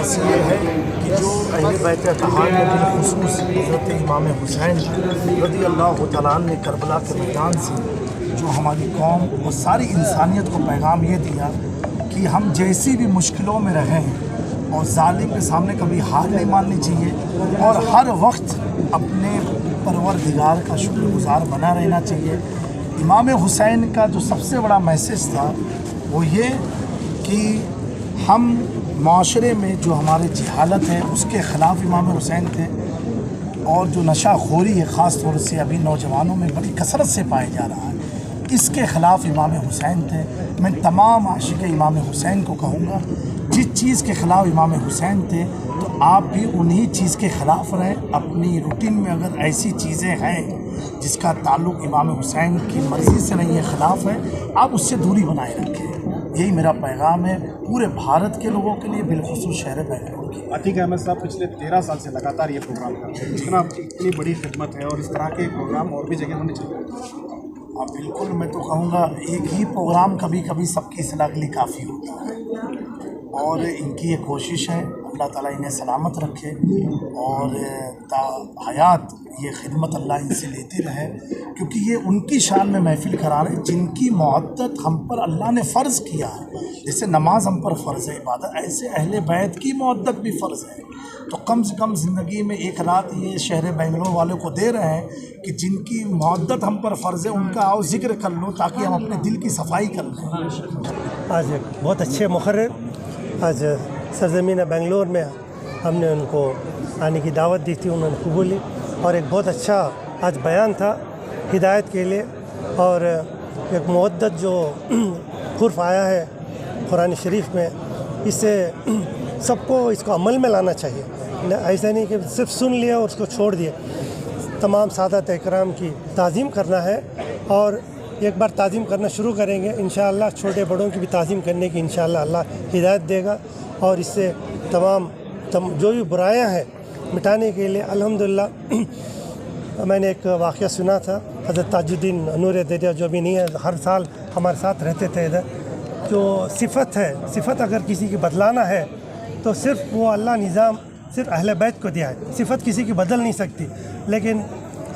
بس یہ ہے کہ جو اہل بیت اطہار میں بالخصوص حضرت امام حسین رضی اللہ تعالیٰ عنہ نے کربلا کے میدان سے جو ہماری قوم اور ساری انسانیت کو پیغام یہ دیا کہ ہم جیسی بھی مشکلوں میں رہیں اور ظالم کے سامنے کبھی ہار نہیں ماننی چاہیے اور ہر وقت اپنے پروردگار کا شکر گزار بنا رہنا چاہیے۔ امام حسین کا جو سب سے بڑا میسیج تھا وہ یہ کہ ہم معاشرے میں جو ہمارے جہالت ہے اس کے خلاف امام حسین تھے، اور جو نشہ خوری ہے خاص طور سے ابھی نوجوانوں میں بڑی کثرت سے پایا جا رہا ہے، اس کے خلاف امام حسین تھے۔ میں تمام عاشق امام حسین کو کہوں گا جس چیز کے خلاف امام حسین تھے تو آپ بھی انہی چیز کے خلاف رہیں۔ اپنی روٹین میں اگر ایسی چیزیں ہیں جس کا تعلق امام حسین کی مرضی سے نہیں ہے، خلاف ہے، آپ اس سے دوری بنائے رکھیں۔ یہی میرا پیغام ہے پورے بھارت کے لوگوں کے لیے، بالخصوص شہر بنگلور کے۔ عتیق احمد صاحب پچھلے 13 سال سے لگاتار یہ پروگرام کرتے ہیں، اتنی بڑی خدمت ہے اور اس طرح کے پروگرام اور بھی جگہ ہونے چاہیے۔ ہاں بالکل، میں تو کہوں گا ایک ہی پروگرام کبھی کبھی سب کی اصلاح کے لیے کافی ہوتا ہے، اور ان کی یہ کوشش ہے اللہ تعالیٰ انہیں سلامت رکھے اور تا حیات یہ خدمت اللہ ان سے لیتے رہے، کیونکہ یہ ان کی شان میں محفل کرا رہے جن کی معدت ہم پر اللہ نے فرض کیا ہے۔ جیسے نماز ہم پر فرض ہے عبادت، ایسے اہل بیت کی معدت بھی فرض ہے۔ تو کم سے کم زندگی میں ایک رات یہ شہر بنگلور والوں کو دے رہے ہیں کہ جن کی معدت ہم پر فرض ہے ان کا آؤ ذکر کر لو تاکہ ہم اپنے دل کی صفائی کر لیں۔ آج ایک بہت اچھے مقرر آج سرزمین بنگلور میں ہم نے ان کو آنے کی دعوت دی تھی، انہوں نے قبول لی، اور ایک بہت اچھا آج بیان تھا ہدایت کے لیے، اور ایک معدت جو حرف آیا ہے قرآن شریف میں، اس سے سب کو اس کو عمل میں لانا چاہیے۔ ایسا نہیں کہ صرف سن لیا اور اس کو چھوڑ دیا۔ تمام سادات اکرام کی تعظیم کرنا ہے، اور ایک بار تعظیم کرنا شروع کریں گے انشاءاللہ چھوٹے بڑوں کی بھی تعظیم کرنے کی انشاءاللہ اللہ ہدایت دے گا، اور اس سے تمام جو بھی برائیاں ہیں مٹانے کے لیے الحمدللہ۔ میں نے ایک واقعہ سنا تھا، حضرت تاج الدین نور دریا جو بھی نہیں ہے، ہر سال ہمارے ساتھ رہتے تھے ادھر۔ جو صفت ہے، صفت اگر کسی کی بدلانا ہے تو صرف وہ اللہ نظام صرف اہل بیت کو دیا ہے، صفت کسی کی بدل نہیں سکتی، لیکن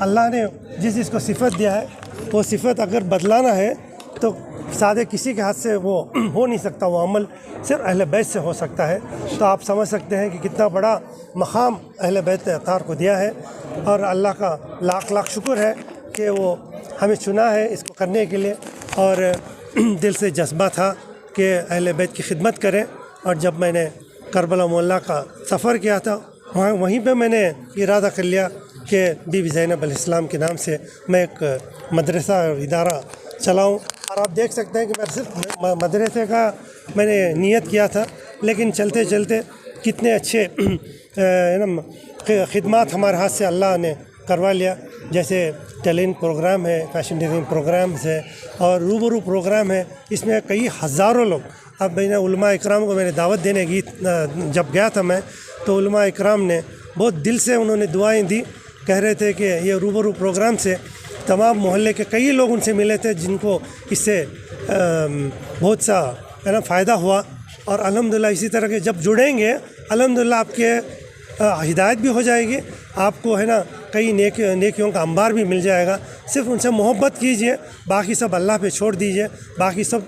اللہ نے جس کو صفت دیا ہے وہ صفت اگر بدلانا ہے تو سادے کسی کے ہاتھ سے وہ ہو نہیں سکتا، وہ عمل صرف اہل بیت سے ہو سکتا ہے۔ تو آپ سمجھ سکتے ہیں کہ کتنا بڑا مقام اہل بیت اطہار کو دیا ہے، اور اللہ کا لاکھ لاکھ شکر ہے کہ وہ ہمیں چنا ہے اس کو کرنے کے لیے، اور دل سے جذبہ تھا کہ اہل بیت کی خدمت کریں۔ اور جب میں نے کربلا معلیٰ کا سفر کیا تھا وہیں پہ میں نے ارادہ کر لیا کہ بی بی زینب علیہ السلام کے نام سے میں ایک مدرسہ اور ادارہ چلاؤں، اور آپ دیکھ سکتے ہیں کہ میں صرف مدرسے کا میں نے نیت کیا تھا، لیکن چلتے چلتے کتنے اچھے خدمات ہمارے ہاتھ سے اللہ نے کروا لیا، جیسے ٹیلنٹ پروگرام ہے، فیشن ڈیزائن پروگرامز ہے، اور روبرو پروگرام ہے۔ اس میں کئی ہزاروں لوگ، اب میں نے علماء اکرام کو میں نے دعوت دینے کی جب گیا تھا میں، تو علماء اکرام نے بہت دل سے انہوں نے دعائیں دی، کہہ رہے تھے کہ یہ روبرو پروگرام سے تمام محلے کے کئی لوگ ان سے ملے تھے جن کو اس سے بہت سا فائدہ ہوا، اور الحمدللہ اسی طرح کے جب جڑیں گے الحمدللہ آپ کے ہدایت بھی ہو جائے گی، آپ کو کئی نیکیوں کا انبار بھی مل جائے گا۔ صرف ان سے محبت کیجئے، باقی سب اللہ پہ چھوڑ دیجئے، باقی سب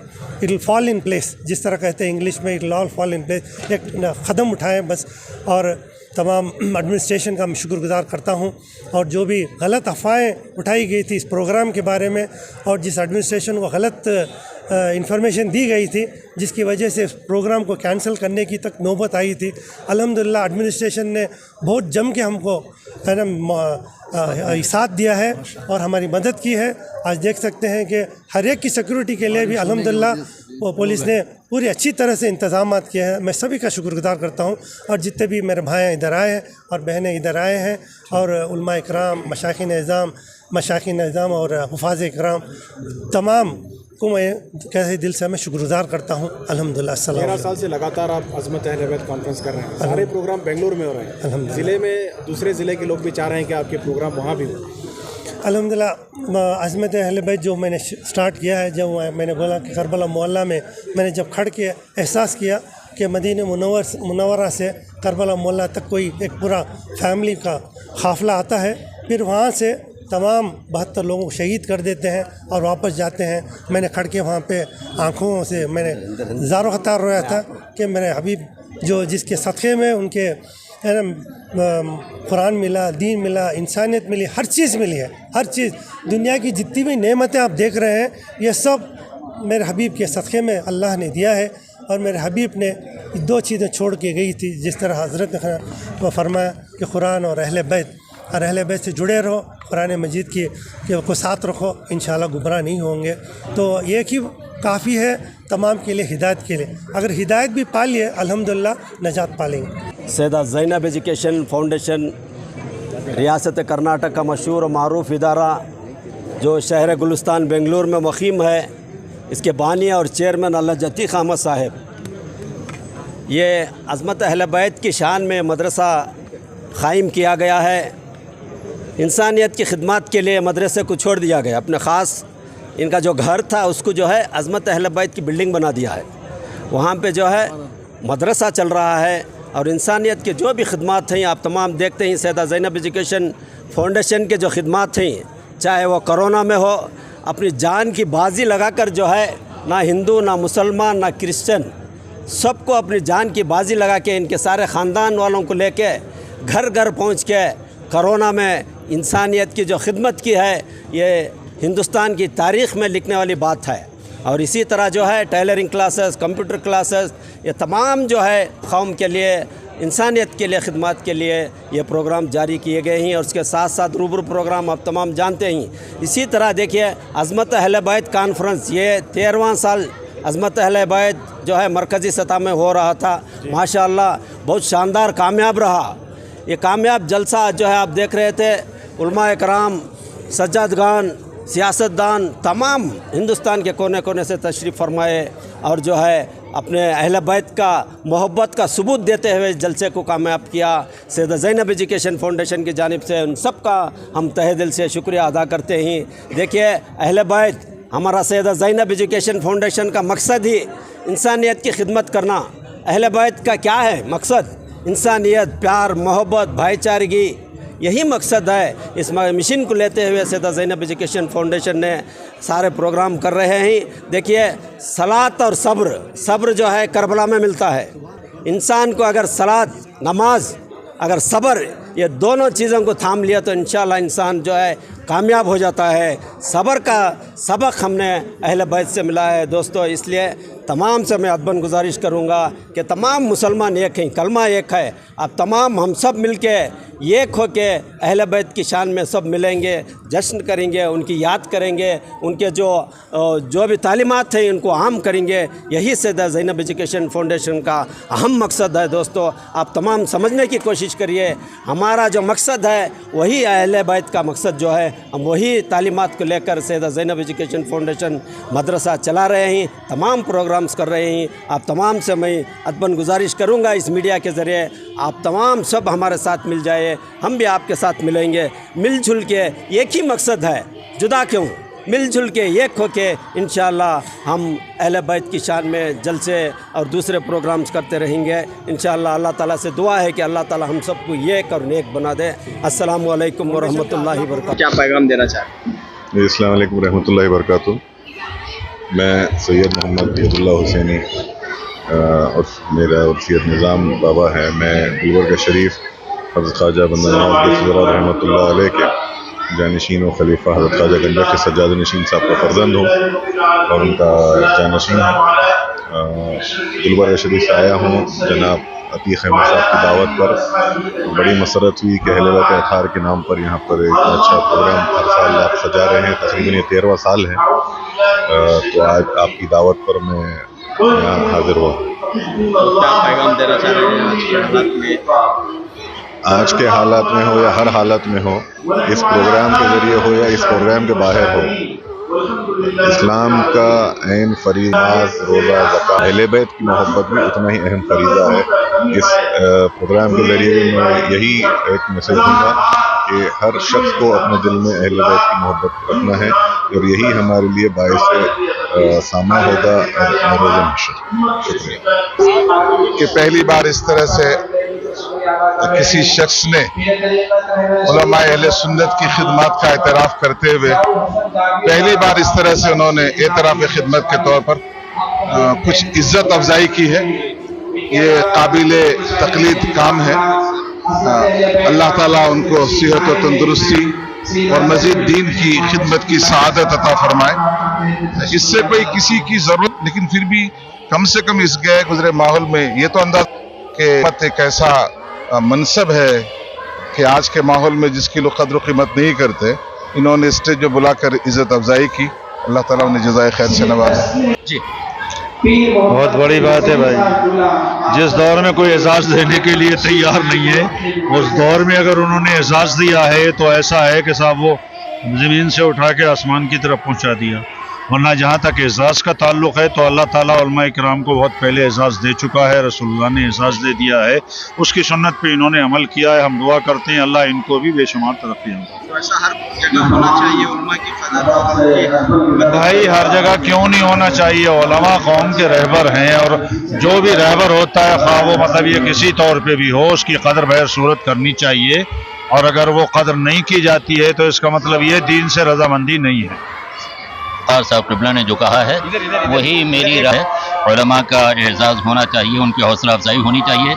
it will fall in place, جس طرح کہتے ہیں انگلش میں it will all fall in place. ایک قدم اٹھائیں بس، اور تمام ایڈمنسٹریشن کا میں شکر گزار کرتا ہوں، اور جو بھی غلط افواہیں اٹھائی گئی تھی اس پروگرام کے بارے میں، اور جس ایڈمنسٹریشن کو غلط انفارمیشن دی گئی تھی جس کی وجہ سے اس پروگرام کو کینسل کرنے کی تک نوبت آئی تھی، الحمدللہ ایڈمنسٹریشن نے بہت جم کے ہم کو ساتھ دیا ہے اور ہماری مدد کی ہے۔ آج دیکھ سکتے ہیں کہ ہر ایک کی سیکورٹی کے لیے بھی الحمدللہ وہ پولیس نے پوری اچھی طرح سے انتظامات کیے ہیں۔ میں سبھی کا شکر گزار کرتا ہوں، اور جتنے بھی میرے بھائی ادھر آئے ہیں اور بہنیں ادھر آئے ہیں، اور علماء اکرام، مشائخین اعظام اور حفاظ اکرام، تمام کو میں کیسے دل سے میں شکر گزار کرتا ہوں۔ الحمدللہ۔ 13 سال سے لگاتار آپ عظمت اہل بیت کانفرنس کر رہے ہیں، سارے پروگرام بنگلور میں ہو رہے ہیں، ضلع میں دوسرے ضلع کے لوگ بھی چاہ رہے ہیں کہ آپ کے پروگرام وہاں بھی ہوں۔ الحمدللہ عظمت اہل بیت جو میں نے سٹارٹ کیا ہے، جب میں نے بولا کہ کربلا معلیٰ میں نے جب کھڑ کے احساس کیا کہ مدینہ منورہ سے کربلا مولا تک کوئی ایک پورا فیملی کا قافلہ آتا ہے، پھر وہاں سے تمام 72 لوگوں کو شہید کر دیتے ہیں اور واپس جاتے ہیں۔ میں نے کھڑ کے وہاں پہ آنکھوں سے میں نے زارو خطار رویا تھا کہ میرے حبیب جو جس کے صدقے میں ان کے قرآن ملا، دین ملا، انسانیت ملی، ہر چیز ملی ہے، ہر چیز دنیا کی جتنی بھی نعمتیں آپ دیکھ رہے ہیں یہ سب میرے حبیب کے صدقے میں اللہ نے دیا ہے۔ اور میرے حبیب نے 2 چیزیں چھوڑ کے گئی تھی، جس طرح حضرت نے فرمایا کہ قرآن اور اہل بیت، اور اہل بیت سے جڑے رہو، قرآن مجید کی کو ساتھ رکھو، انشاءاللہ گمراہ نہیں ہوں گے۔ تو ایک ہی کافی ہے تمام کے لیے، ہدایت کے لیے۔ اگر ہدایت بھی پا لیے الحمدللہ نجات پا لیں گے۔ سیدہ زینب ایجوکیشن فاؤنڈیشن ریاست کرناٹک کا مشہور و معروف ادارہ جو شہر گلستان بنگلور میں مقیم ہے، اس کے بانی اور چیئرمین اللہ عتیق احمد صاحب، یہ عظمت اہل بیت کی شان میں مدرسہ قائم کیا گیا ہے۔ انسانیت کی خدمات کے لیے مدرسے کو چھوڑ دیا گیا، اپنے خاص ان کا جو گھر تھا اس کو جو ہے عظمت اہل بیت کی بلڈنگ بنا دیا ہے، وہاں پہ جو ہے مدرسہ چل رہا ہے۔ اور انسانیت کے جو بھی خدمات ہیں آپ تمام دیکھتے ہیں، سیدہ زینب ایجوکیشن فاؤنڈیشن کے جو خدمات ہیں، چاہے وہ کرونا میں ہو، اپنی جان کی بازی لگا کر جو ہے نہ ہندو نہ مسلمان نہ کرسچن، سب کو اپنی جان کی بازی لگا کے ان کے سارے خاندان والوں کو لے کے گھر گھر پہنچ کے کرونا میں انسانیت کی جو خدمت کی ہے، یہ ہندوستان کی تاریخ میں لکھنے والی بات ہے۔ اور اسی طرح جو ہے ٹیلرنگ کلاسز، کمپیوٹر کلاسز، یہ تمام جو ہے قوم کے لیے، انسانیت کے لیے، خدمات کے لیے یہ پروگرام جاری کیے گئے ہیں۔ اور اس کے ساتھ ساتھ روبرو پروگرام آپ تمام جانتے ہیں۔ اسی طرح دیکھیے عظمت اہل بیت کانفرنس، یہ 13واں سال عظمت اہل بیت جو ہے مرکزی سطح میں ہو رہا تھا، ماشاءاللہ بہت شاندار کامیاب رہا۔ یہ کامیاب جلسہ جو ہے آپ دیکھ رہے تھے، علماء اکرام، سجادگان، سیاستدان تمام ہندوستان کے کونے کونے سے تشریف فرمائے اور جو ہے اپنے اہل بیت کا محبت کا ثبوت دیتے ہوئے جلسے کو کامیاب کیا۔ سیدہ زینب ایجوکیشن فاؤنڈیشن کی جانب سے ان سب کا ہم تہہ دل سے شکریہ ادا کرتے ہیں۔ دیکھیے اہل بیت، ہمارا سیدہ زینب ایجوکیشن فاؤنڈیشن کا مقصد ہی انسانیت کی خدمت کرنا۔ اہل بیت کا کیا ہے مقصد؟ انسانیت، پیار، محبت، بھائی چارگی، یہی مقصد ہے۔ اس مشن کو لیتے ہوئے سیدہ زینب ایجوکیشن فاؤنڈیشن نے سارے پروگرام کر رہے ہیں۔ دیکھیے صلاۃ اور صبر جو ہے کربلا میں ملتا ہے۔ انسان کو اگر صلاۃ، نماز، اگر صبر، یہ دونوں چیزوں کو تھام لیا تو انشاءاللہ انسان جو ہے کامیاب ہو جاتا ہے۔ صبر کا سبق ہم نے اہل بیت سے ملا ہے دوستو، اس لیے تمام سے میں ادباً گزارش کروں گا کہ تمام مسلمان ایک ہیں، کلمہ ایک ہے، اب تمام ہم سب مل کے ایک ہو کے اہل بیت کی شان میں سب ملیں گے، جشن کریں گے، ان کی یاد کریں گے، ان کے جو بھی تعلیمات ہیں ان کو عام کریں گے۔ یہی سیدہ زینب ایجوکیشن فاؤنڈیشن کا اہم مقصد ہے دوستو، آپ تمام سمجھنے کی کوشش کریے۔ ہمارا جو مقصد ہے وہی اہل بیت کا مقصد جو ہے، ہم وہی تعلیمات کو لے کر سیدہ زینب ایجوکیشن فاؤنڈیشن مدرسہ چلا رہے ہیں، تمام پروگرامز کر رہے ہیں۔ آپ تمام سے میں ادباً گزارش کروں گا اس میڈیا کے ذریعے آپ تمام سب ہمارے ساتھ مل جائے، ہم بھی آپ کے ساتھ ملیں گے، مل جل کے، ایک ہی مقصد ہے، جدا کیوں، مل جل کے ایک ہو کے انشاءاللہ ہم اہل بیت کی شان میں جلسے اور دوسرے پروگرامز کرتے رہیں گے انشاءاللہ۔ اللہ تعالیٰ سے دعا ہے کہ اللہ تعالیٰ ہم سب کو ایک اور نیک بنا دے۔ السلام علیکم ورحمۃ اللہ وبرکاتہ۔ کیا پیغام دینا چاہتے ہیں؟ السلام علیکم ورحمۃ اللہ وبرکاتہ۔ میں سید محمد عبد اللہ حسینی اور میرا وسیعت نظام بابا ہے، میں گلبرگہ شریف حضرت خواجہ بندہ نواز رحمۃ اللہ علیہ کے جانشین و خلیفہ حضرت خواجہ گنجا کے سجاد نشین صاحب کا فرزند ہوں اور ان کا جانشین ہوں۔ گلبرگہ شریف سے آیا ہوں جناب عتیق احمد صاحب کی دعوت پر۔ بڑی مسرت ہوئی کہ اہل بیت اطہار کے نام پر یہاں پر ایک اچھا پروگرام ہر سال آپ سجا رہے ہیں، تقریباً یہ 13واں سال ہے، تو آج آپ کی دعوت پر میں یہاں حاضر ہوا۔ کیا پیغام دینا چاہ رہے ہیں آج کے حالات میں؟ آج کے حالات میں ہو یا ہر حالت میں ہو، اس پروگرام کے ذریعے ہو یا اس پروگرام کے باہر ہو، اسلام کا عین فریضہ نماز، روزہ، زکوٰۃ، اہل بیت کی محبت بھی اتنا ہی اہم فریضہ ہے۔ اس پروگرام کے ذریعے میں یہی ایک میسج دوں گا کہ ہر شخص کو اپنے دل میں اہل بیت کی محبت رکھنا ہے، اور یہی ہمارے لیے باعث سامنا ہوگا اور روز محشر. شکریہ. کہ پہلی بار اس طرح سے کسی شخص نے علماء اہل سنت کی خدمات کا اعتراف کرتے ہوئے پہلی بار اس طرح سے انہوں نے اعتراف خدمت کے طور پر کچھ عزت افزائی کی ہے. یہ قابل تقلید کام ہے. اللہ تعالیٰ ان کو صحت و تندرستی اور مزید دین کی خدمت کی سعادت عطا فرمائے. اس سے کوئی کسی کی ضرورت، لیکن پھر بھی کم سے کم اس گئے گزرے ماحول میں یہ تو انداز کہ ایک ایسا منصب ہے کہ آج کے ماحول میں جس کی لوگ قدر و قیمت نہیں کرتے، انہوں نے اسٹیج پہ بلا کر عزت افزائی کی. اللہ تعالیٰ انہیں جزائے خیر سے نوازا. جی بہت بڑی بات ہے بھائی. جس دور میں کوئی اعزاز دینے کے لیے تیار نہیں ہے، اس دور میں اگر انہوں نے اعزاز دیا ہے تو ایسا ہے کہ صاحب وہ زمین سے اٹھا کے آسمان کی طرف پہنچا دیا. ورنہ جہاں تک اعزاز کا تعلق ہے تو اللہ تعالیٰ علماء کرام کو بہت پہلے اعزاز دے چکا ہے. رسول اللہ نے اعزاز دے دیا ہے، اس کی سنت پہ انہوں نے عمل کیا ہے. ہم دعا کرتے ہیں اللہ ان کو بھی بے شمار ترقی دے. تو ایسا ہر جگہ ہونا چاہیے علماء کی قدر. بھائی ہر جگہ کیوں نہیں ہونا چاہیے؟ علماء قوم کے رہبر ہیں، اور جو بھی رہبر ہوتا ہے خواہ وہ مطلب یہ کسی طور پہ بھی ہو، اس کی قدر بہر صورت کرنی چاہیے. اور اگر وہ قدر نہیں کی جاتی ہے تو اس کا مطلب یہ دین سے رضامندی نہیں ہے. صاحب قبلہ نے جو کہا ہے وہی میری رائے ہے. علماء کا اعزاز ہونا چاہیے، ان کی حوصلہ افزائی ہونی چاہیے.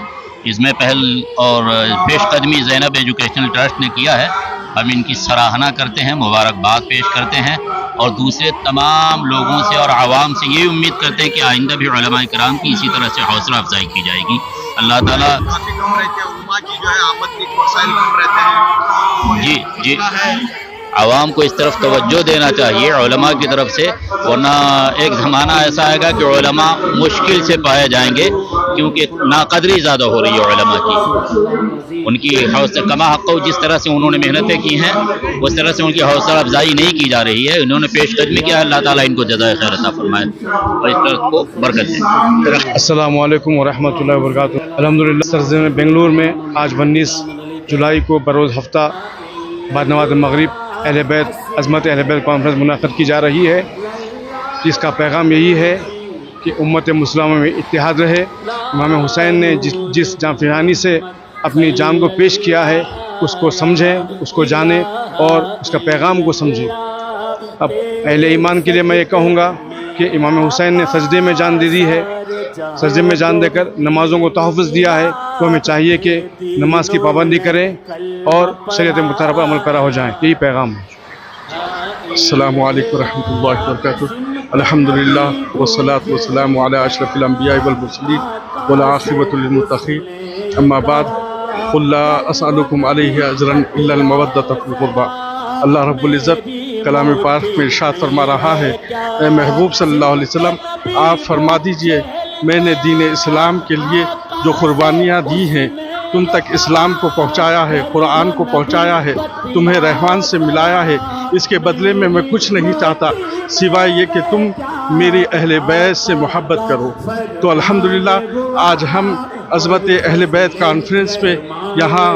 اس میں پہل اور پیش قدمی زینب ایجوکیشنل ٹرسٹ نے کیا ہے. ہم ان کی سراہنا کرتے ہیں، مبارکباد پیش کرتے ہیں، اور دوسرے تمام لوگوں سے اور عوام سے یہ امید کرتے ہیں کہ آئندہ بھی علماء کرام کی اسی طرح سے حوصلہ افزائی کی جائے گی. اللہ تعالیٰ کافی کم رہتے ہیں علماء کی جو ہے آمد کے وسائل کم رہتے ہیں. جی عوام کو اس طرف توجہ دینا چاہیے علماء کی طرف سے، ورنہ ایک زمانہ ایسا آئے گا کہ علماء مشکل سے پائے جائیں گے، کیونکہ ناقدری زیادہ ہو رہی ہے علماء کی. ان کی حوصلہ کما حق جس طرح سے انہوں نے محنتیں کی ہیں اس طرح سے ان کی حوصلہ افزائی نہیں کی جا رہی ہے. انہوں نے پیش قدمی کیا ہے، اللہ تعالیٰ ان کو جزائے خیر عطا فرمائے اور اس طرح کو برکت دے. السلام علیکم ورحمۃ اللہ وبرکاتہ. الحمدللہ سرزمین بنگلور میں آج 19 جولائی کو بروز ہفتہ بعد نماز مغرب اہل بیت عظمت اہل بیت کانفرنس منعقد کی جا رہی ہے. جس کا پیغام یہی ہے کہ امت مسلمہ میں اتحاد رہے. امام حسین نے جس جانفشانی سے اپنی جان کو پیش کیا ہے اس کو سمجھیں، اس کو جانیں اور اس کا پیغام کو سمجھیں. اب اہل ایمان کے لیے میں یہ کہوں گا کہ امام حسین نے سجدے میں جان دے دی ہے. سجدے میں جان دے کر نمازوں کو تحفظ دیا ہے، تو ہمیں چاہیے کہ نماز کی پابندی کریں اور شریعت مطالعہ پر عمل پیرا ہو جائیں. یہی پیغام ہے. السلام علیکم ورحمۃ اللہ وبرکاتہ. الحمدللہ والصلاة والسلام علی اشرف الانبیاء والمرسلین والعاقبۃ للمتقین. اما بعد قل لا اسألکم علیہ اجرا الا المودۃ فی القربى. اللہ رب العزت کلام پاک میں ارشاد فرما رہا ہے، اے محبوب صلی اللہ علیہ وسلم آپ فرما دیجئے میں نے دین اسلام کے لیے جو قربانیاں دی ہیں، تم تک اسلام کو پہنچایا ہے، قرآن کو پہنچایا ہے، تمہیں رحمان سے ملایا ہے. اس کے بدلے میں کچھ نہیں چاہتا سوائے یہ کہ تم میری اہل بیت سے محبت کرو. تو الحمدللہ آج ہم عظمت اہل بیت کانفرنس پہ یہاں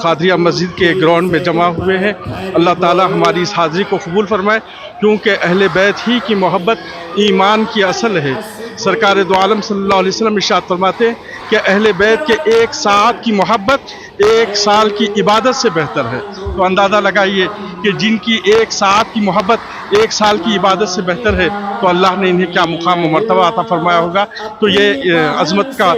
قادریہ مسجد کے گراؤنڈ میں جمع ہوئے ہیں. اللہ تعالی ہماری اس حاضری کو قبول فرمائے، کیونکہ اہل بیت ہی کی محبت ایمان کی اصل ہے. سرکار دو عالم صلی اللہ علیہ وسلم ارشاد فرماتے ہیں کہ اہل بیت کے ایک ساعت کی محبت 1 سال کی عبادت سے بہتر ہے. تو اندازہ لگائیے کہ جن کی 1 ساعت کی محبت 1 سال کی عبادت سے بہتر ہے تو اللہ نے انہیں کیا مقام و مرتبہ عطا فرمایا ہوگا. تو یہ عظمت کا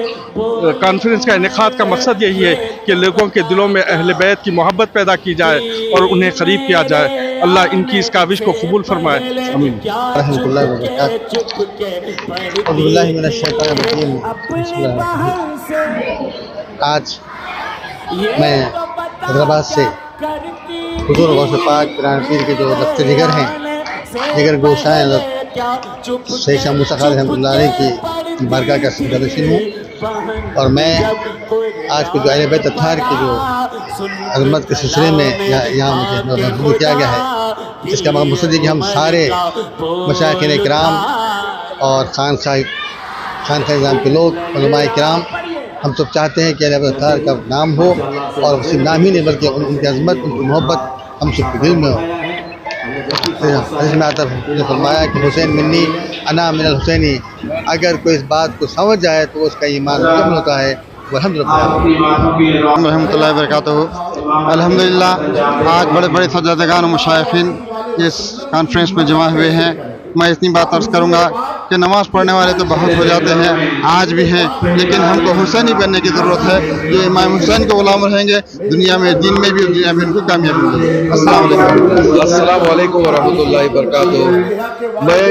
کانفرنس کا انعقاد کا مقصد یہی ہے کہ لوگوں کے دلوں میں اہل بیت کی محبت پیدا کی جائے اور انہیں قریب کیا جائے. اللہ ان کی اس کاوش کو قبول فرمائے. آمین. رحمۃ اللہ وبرکاتہ. اعوذ باللہ من الشیطان الرجیم. بسم اللہ الرحمن الرحیم. آج میں حیدرآباد سے حضور غوث پاک پیران پیر کے جو دفتر جگر ہیں، جگر گوشائیں حضرت شیخ شاہ موسیٰ خالد رحمۃ اللہ علیہ کی بارگاہ کا صدر ہوں. اور میں آج کو جو اہل بیت اطہار کی جو عظمت کے سلسلے میں یہاں مجھے مدعو کیا گیا ہے، اس کا مقصد ہے کہ ہم سارے مشائخین کرام اور خانقاہ نظام کے لوگ، علماء کرام، ہم سب چاہتے ہیں کہ اہل بیت اطہار کا نام ہو، اور صرف نام ہی نہیں بلکہ ان کی عظمت، ان کی محبت ہم سب کے دل میں ہو. حدیث میں آتا ہے نے فرمایا کہ حسین منی انا من الحسینی، اگر کوئی اس بات کو سمجھ جائے تو اس کا ایمان مکمل ہوتا ہے۔ الحمد للہ رحمۃ اللہ وبرکاتہ۔ الحمدللہ آج بڑے بڑے سجادگان و مشائخین اس کانفرنس میں جمع ہوئے ہیں۔ میں اتنی بات عرض کروں گا کہ نماز پڑھنے والے تو بہت ہو جاتے ہیں، آج بھی ہیں، لیکن ہم کو حسینی بننے کی ضرورت ہے۔ جو امام حسین کے غلام رہیں گے دنیا میں، دین میں بھی اور دنیا میں ان کو کامیابی ملے گی۔ السلام علیکم۔ السلام علیکم ورحمۃ اللہ وبرکاتہ۔ میں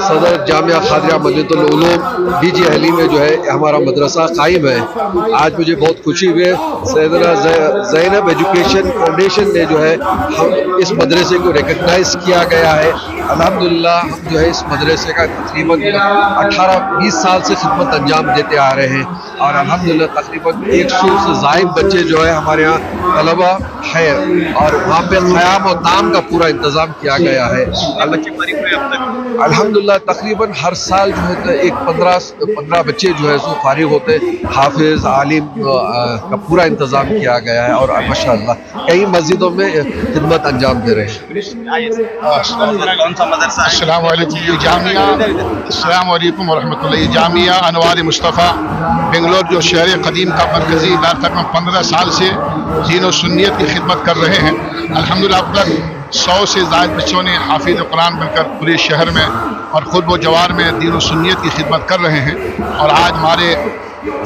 صدر جامعہ خادرہ مدینۃ العلوم ڈی جی اہلی میں جو ہے ہمارا مدرسہ قائم ہے۔ آج مجھے بہت خوشی ہوئی، سیدنا زینب ایجوکیشن فاؤنڈیشن نے جو ہے اس مدرسے کو ریکگنائز کیا گیا ہے۔ الحمدللہ ہم جو ہے اس مدرسے کا تقریباً 18-20 سال سے خدمت انجام دیتے آ رہے ہیں، اور الحمدللہ تقریباً 100 سے زائد بچے جو ہے ہمارے یہاں طلبہ ہے، اور وہاں پہ قیام و طعام کا پورا انتظام کیا گیا ہے۔ الحمدللہ تقریباً ہر سال جو ہے ایک 15 بچے جو ہے سو فارغ ہوتے، حافظ عالم کا پورا انتظام کیا گیا ہے، اور ماشاءاللہ کئی مسجدوں میں خدمت انجام دے رہے ہیں۔ السلام علیکم۔ یہ جامعہ السلام علیکم ورحمۃ اللہ۔ یہ جامعہ انوار مصطفیٰ بنگلور جو شہر قدیم کا مرکزی ادارہ تقریباً 15 سال سے دین و سنیت کی خدمت کر رہے ہیں۔ الحمدللہ اب تک 100 سے زائد بچوں نے حافظ قرآن بن کر پورے شہر میں اور خود و جوار میں دین و سنیت کی خدمت کر رہے ہیں، اور آج ہمارے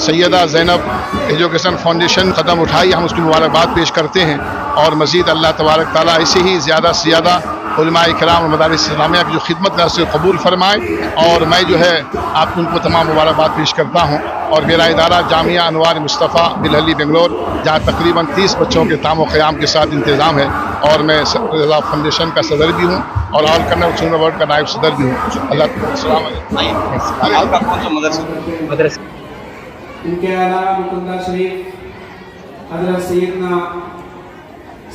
سیدہ زینب ایجوکیشن فاؤنڈیشن قدم اٹھائی، ہم اس کی مبارکباد پیش کرتے ہیں، اور مزید اللہ تبارک تعالیٰ ایسے ہی زیادہ سے زیادہ علماء کرام اور مدارس اسلامیہ کی جو خدمت ہے اسے قبول فرمائے، اور میں جو ہے آپ ان کو تمام مبارکباد پیش کرتا ہوں۔ اور میرا ادارہ جامعہ انوار مصطفیٰ بلہلی بنگلور، جہاں تقریباً 30 بچوں کے تام و قیام کے ساتھ انتظام ہے، اور میں رضا فاؤنڈیشن کا صدر بھی ہوں اور آل کرنل سنر ورڈ کا نائب صدر بھی ہوں۔ اللہ السلام علیکم۔ ان کے علاوہ مکندہ شریف حضرت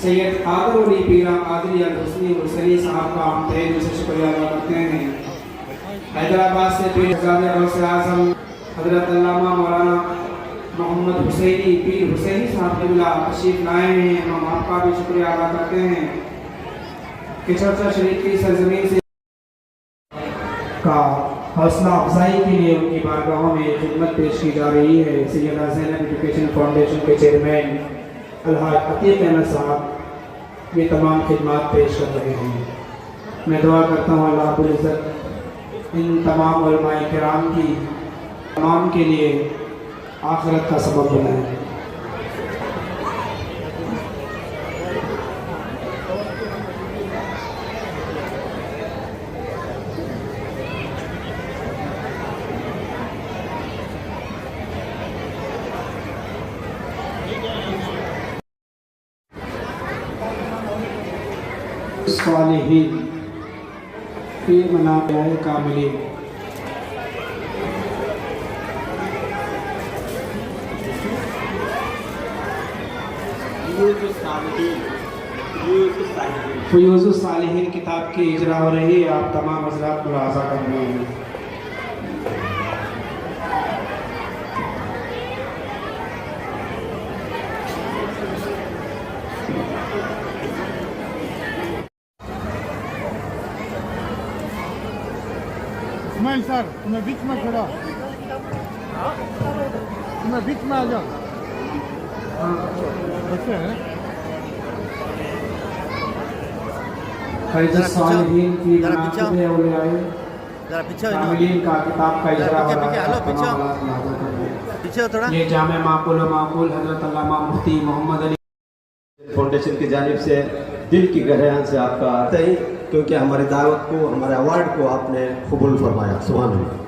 سید قادر علی پیرا قادری الحسنی حسینی صاحب کا ہم تہہ دل سے شکریہ ادا کرتے ہیں۔ حیدرآباد سے پیر شہزادہ غوث اعظم حضرت علامہ مولانا محمد حسینی پیر حسینی صاحب قبلہ تشریف لائے ہیں، ہم آپ کا بھی شکریہ ادا کرتے ہیں کہ چرچا شریف کی سرزمین سے کا حوصلہ افزائی کے لیے ان کی بارگاہوں میں خدمت پیش کی جا رہی ہے۔ سیدہ زینب ایجوکیشن فاؤنڈیشن کے چیئرمین الحاج عتیق احمد صاحب یہ تمام خدمات پیش کر رہے ہیں۔ میں دعا کرتا ہوں اللہ رب العزت ان تمام علماء کرام کی تمام کے لیے آخرت کا سبب بنائے۔ صالحین فی منابع کاملین۔ فیوز الصالحین کتاب کی اجرا ہو رہی ہے، آپ تمام حضرات ملاحظہ کر رہے ہیں۔ اسماعیل سر تمہیں بیچ میں کھڑا، تمہیں بیچ میں آ جاؤ بچے ہیں۔ فیض الصالحین کی مناقب اولیاء کاملین کا کتاب کا اجرا ہو رہا ہے۔ یہ جامع معقول و معقول حضرت علامہ مفتی محمد علی فاؤنڈیشن کی جانب سے دل کی گہرائیوں سے آپ کا آتا ہی، کیونکہ ہماری دعوت کو، ہمارے ایوارڈ کو آپ نے قبول فرمایا۔ سبحان اللہ۔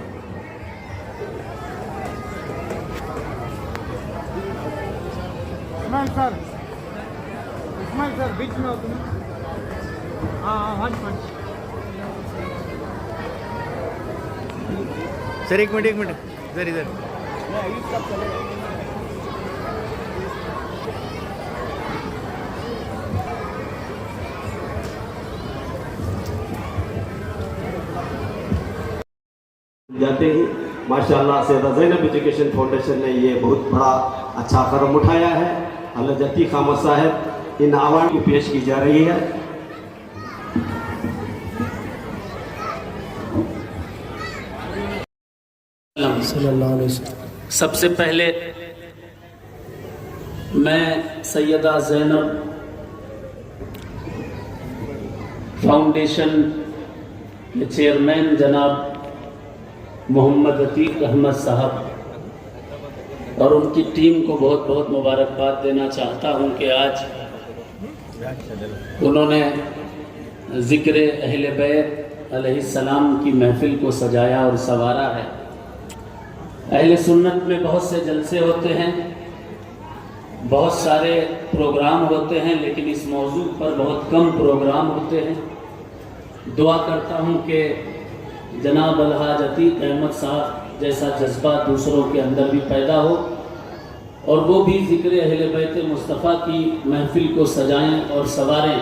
اسماعیل سر بیچ میں ہو تم۔ ہاں سر ایک منٹ ادھر ادھر۔ جاتے ہی ماشاءاللہ سیدہ زینب ایجوکیشن فاؤنڈیشن نے یہ بہت بڑا اچھا قدم اٹھایا ہے۔ حضرت عتیق احمد صاحب ان ایوارڈ کی پیش کی جا رہی ہے۔ صلی اللہ علیہ وسلم. سب سے پہلے میں سیدہ زینب فاؤنڈیشن کے چیئرمین جناب محمد عتیق احمد صاحب اور ان کی ٹیم کو بہت بہت مبارکباد دینا چاہتا ہوں کہ آج انہوں نے ذکر اہل بیت علیہ السلام کی محفل کو سجایا اور سنوارا ہے. اہل سنت میں بہت سے جلسے ہوتے ہیں، بہت سارے پروگرام ہوتے ہیں، لیکن اس موضوع پر بہت کم پروگرام ہوتے ہیں. دعا کرتا ہوں کہ جناب الحاج عتیق احمد صاحب جیسا جذبہ دوسروں کے اندر بھی پیدا ہو اور وہ بھی ذکر اہل بیت مصطفیٰ کی محفل کو سجائیں اور سنواریں.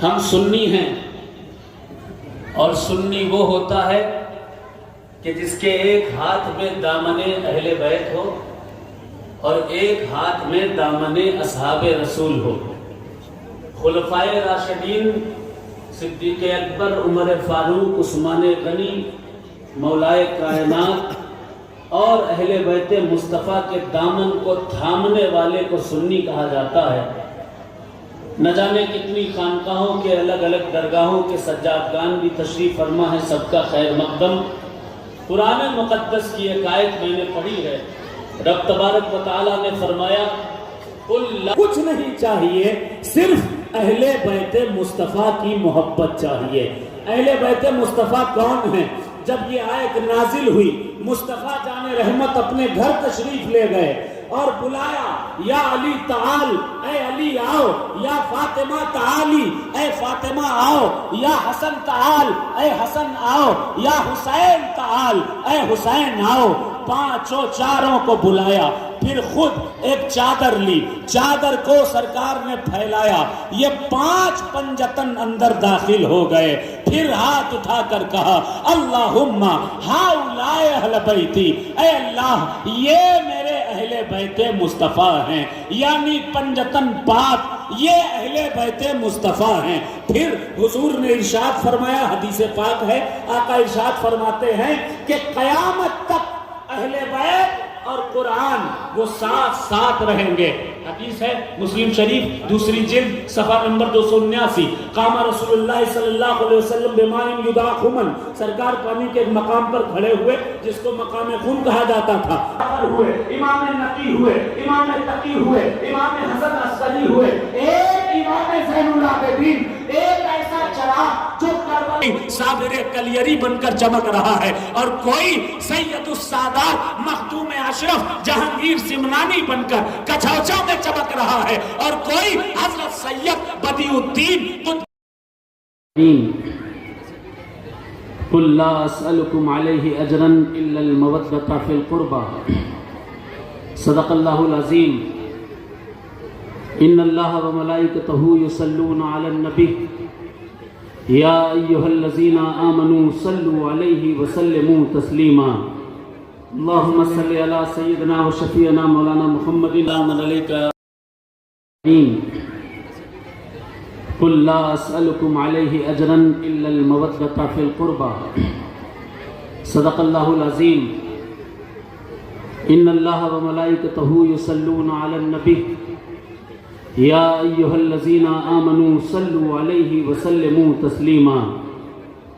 ہم سنی ہیں اور سنی وہ ہوتا ہے کہ جس کے ایک ہاتھ میں دامن اہل بیت ہو اور ایک ہاتھ میں دامن اصحاب رسول ہو. خلفائے راشدین صدیق اکبر، عمر فاروق، عثمان غنی، مولائے کائنات اور اہل بیت مصطفیٰ کے دامن کو تھامنے والے کو سنی کہا جاتا ہے. نہ جانے کتنی خانقاہوں کے الگ الگ درگاہوں کے سجادگان بھی تشریف فرما ہے، سب کا خیر مقدم. قرآن مقدس کی ایک آیت میں نے پڑھی ہے، رب تبارک و تعالیٰ نے فرمایا کچھ نہیں چاہیے، صرف اہل بیت مصطفیٰ کی محبت چاہیے. اہل بیت مصطفیٰ کون ہیں؟ جب یہ آیت نازل ہوئی، مصطفیٰ جان رحمت اپنے گھر تشریف لے گئے اور بلایا، یا علی تعال، اے علی آؤ، یا فاطمہ تعالی، اے فاطمہ آؤ، یا حسن تعال، اے حسن آؤ، یا حسین تعال، اے حسین آؤ. پانچوں چاروں کو بلایا، پھر خود ایک چادر لی، چادر کو سرکار نے پھیلایا، یہ 5 پنجتن اندر داخل ہو گئے. پھر ہاتھ اٹھا کر کہا اللہم ہاؤلائے اہل بیتی، اے اللہ یہ میرے اہل بیت مصطفیٰ ہیں، یعنی پنجتن 5 یہ اہل بیت مصطفیٰ ہیں. پھر حضور نے ارشاد فرمایا، حدیث پاک ہے، آقا ارشاد فرماتے ہیں کہ قیامت تک اہل بیت اور قرآن وہ ساتھ ساتھ رہیں گے. حدیث ہے مسلم شریف دوسری جلد صفحہ نمبر 279. قام رسول اللہ صلی اللہ علیہ وسلم بمائن یدعا خمن، سرکار پانی کے مقام پر کھڑے ہوئے جس کو مقام خون کہا جاتا تھا. ہوئے امام نقی ہوئے، امام تقی ہوئے، امام حسن عسقری ہوئے، ایک امام زین العابدین، ایک ایسا چراغ جو صابر کلیری بن کر چمک رہا ہے، اور کوئی سید السادات مخدوم اشرف جہانگیر سمنانی بن کر کچھوچا میں چمک رہا ہے، اور کوئی حضرت سید بدیع الدین قل لا اسألكم علیہ اجرا الا المودۃ فی القربى. صدق اللہ العظیم. ان اللہ وملائکتہ یصلون علی النبی یا ایہا الذین آمنوا صلوا علیہ وسلموا تسلیما. اللہم صلی علی سیدنا و شفیعنا مولانا محمد آمن علیکہ. قل لا اسألكم علیہ اجرا الا المودۃ فی القربى. صدق اللہ العظیم. ان اللہ وملائکتہ یصلون علی النبی یا ایہا الذین آمنوا صلوا علیہ وسلموا تسلیما.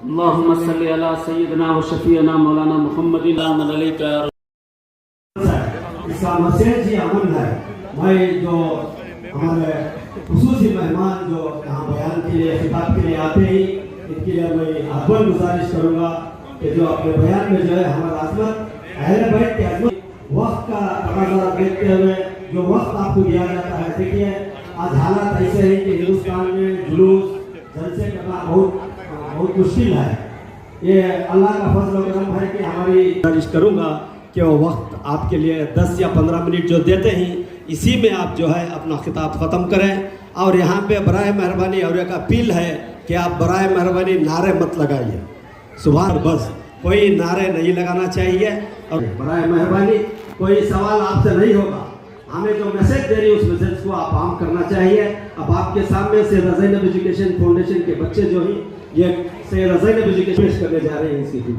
اللہم صلی علی سیدنا و شفیعنا مولانا محمد آمن علیکہ. اس کا مسیح جی امن ہے. میں جو ہمارے خصوصی مہمان جو یہاں بیان کے لیے خطاب کے لیے آتے ہیں، ان کے لیے میں افضل گزارش کروں گا کہ جو اپنے بیان میں جو ہے ہمارا عظمت اہل بیت کی عظمت وقت کا تقاضا دیکھتے ہوئے جو وقت آپ کو دیا جاتا ہے. دیکھیے آج حالات ایسے ہیں کہ ہندوستان میں جلوس جلسے کرنا بہت مشکل ہے. یہ اللہ کا فضل و کرم ہے کہ ہماری گزارش کروں گا کہ وہ وقت آپ کے لیے 10 یا 15 منٹ جو دیتے ہیں اسی میں آپ جو ہے اپنا خطاب ختم کریں. اور یہاں پہ برائے مہربانی اور ایک اپیل ہے کہ آپ برائے مہربانی نعرے مت لگائیے. صبح بس کوئی نعرے نہیں لگانا چاہیے. اور برائے مہربانی کوئی سوال آپ سے نہیں ہوگا. ہمیں جو میسج دے رہی ہے اس میسج کو آپ عام کرنا چاہیے. اب آپ کے سامنے سیدہ زینب ایجوکیشن فاؤنڈیشن کے بچے جو ہیں یہ سیدہ زینب ایجوکیشن پیش کرنے جا رہے ہیں اس کی ٹیم.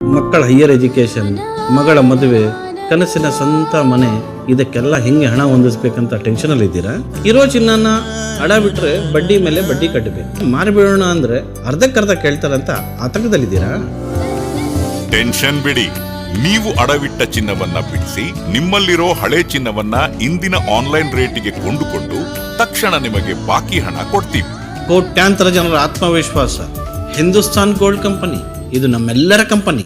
ಮಕ್ಕಳ ಹೈಯರ್ ಎಜುಕೇಷನ್, ಮಗಳ ಮದುವೆ, ಕನಸಿನ ಸ್ವಂತ ಮನೆ, ಇದಕ್ಕೆಲ್ಲ ಹೆಂಗೆ ಹಣ ಹೊಂದಿಸ್ಬೇಕಂತ ಟೆನ್ಷನಲ್ಲಿ ಇದ್ದೀರಾ? ಇರೋ ಚಿನ್ನನ ಅಡ ಬಿಟ್ರೆ ಬಡ್ಡಿ ಮೇಲೆ ಬಡ್ಡಿ ಕಟ್ಟಬೇಕು, ಮಾರಿಬಿಡೋಣ ಅಂದ್ರೆ ಅರ್ಧಕ್ಕರ್ಧ ಕೇಳ್ತಾರಂತ ಆತಂಕದಲ್ಲಿದ್ದೀರಾ? ಟೆನ್ಷನ್ ಬಿಡಿ, ನೀವು ಅಡವಿಟ್ಟ ಚಿನ್ನವನ್ನ ಬಿಡಿಸಿ ನಿಮ್ಮಲ್ಲಿರೋ ಹಳೆ ಚಿನ್ನವನ್ನ ಇಂದಿನ ಆನ್ಲೈನ್ ರೇಟಿಗೆ ಕೊಂಡುಕೊಂಡು ತಕ್ಷಣ ನಿಮಗೆ ಬಾಕಿ ಹಣ ಕೊಡ್ತೀವಿ. ಕೋಟ್ಯಾಂತರ ಜನರ ಆತ್ಮವಿಶ್ವಾಸ ಹಿಂದೂಸ್ತಾನ್ ಗೋಲ್ಡ್ ಕಂಪನಿ, ಇದು ನಮ್ಮೆಲ್ಲರ ಕಂಪನಿ.